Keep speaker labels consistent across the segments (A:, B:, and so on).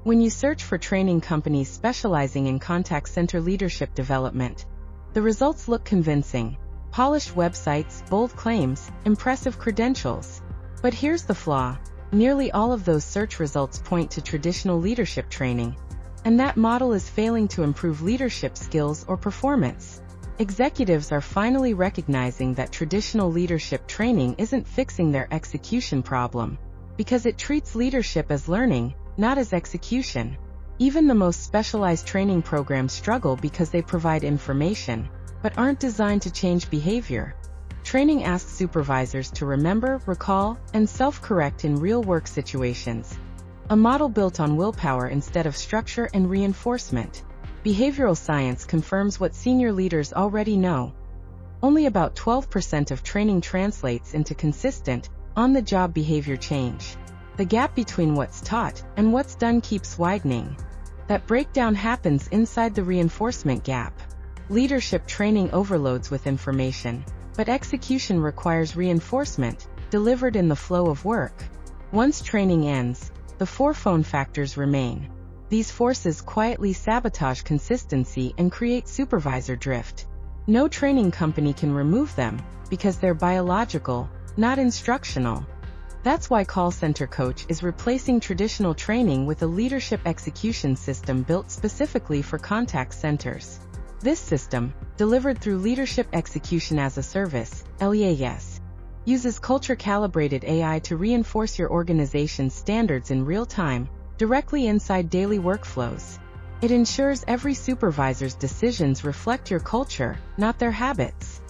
A: When you search for training companies specializing in contact center leadership development, the results look convincing. Polished websites, bold claims, impressive credentials. But here's the flaw. Nearly all of those search results point to traditional leadership training, and that model is failing to improve leadership skills or performance. Executives are finally recognizing that traditional leadership training isn't fixing their execution problem, because it treats leadership as learning, not as execution. Even the most specialized training programs struggle because they provide information, but aren't designed to change behavior. Training asks supervisors to remember, recall, and self-correct in real-work situations. A model built on willpower instead of structure and reinforcement. Behavioral science confirms what senior leaders already know. Only about 12% of training translates into consistent, on-the-job behavior change. The gap between what's taught and what's done keeps widening. That breakdown happens inside the reinforcement gap. Leadership training overloads with information, but execution requires reinforcement, delivered in the flow of work. Once training ends, the four phone factors remain. These forces quietly sabotage consistency and create supervisor drift. No training company can remove them, because they're biological, not instructional. That's why Call Center Coach is replacing traditional training with a leadership execution system built specifically for contact centers. This system, delivered through Leadership Execution as a Service, LEAS, uses culture-calibrated AI to reinforce your organization's standards in real time, directly inside daily workflows. It ensures every supervisor's decisions reflect your culture, not their habits.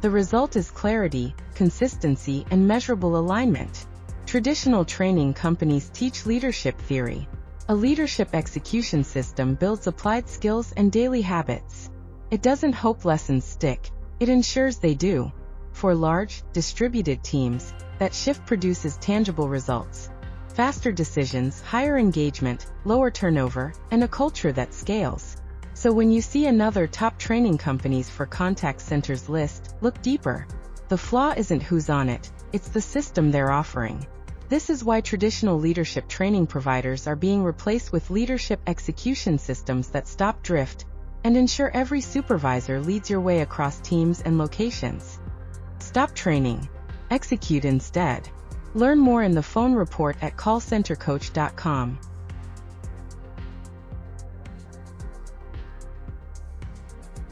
A: The result is clarity, consistency, and measurable alignment. Traditional training companies teach leadership theory. A leadership execution system builds applied skills and daily habits. It doesn't hope lessons stick, it ensures they do. For large, distributed teams, that shift produces tangible results. Faster decisions, higher engagement, lower turnover, and a culture that scales. So when you see another top training companies for contact centers list, look deeper. The flaw isn't who's on it, it's the system they're offering. This is why traditional leadership training providers are being replaced with leadership execution systems that stop drift and ensure every supervisor leads your way across teams and locations. Stop training. Execute instead. Learn more in the phone report at callcentercoach.com.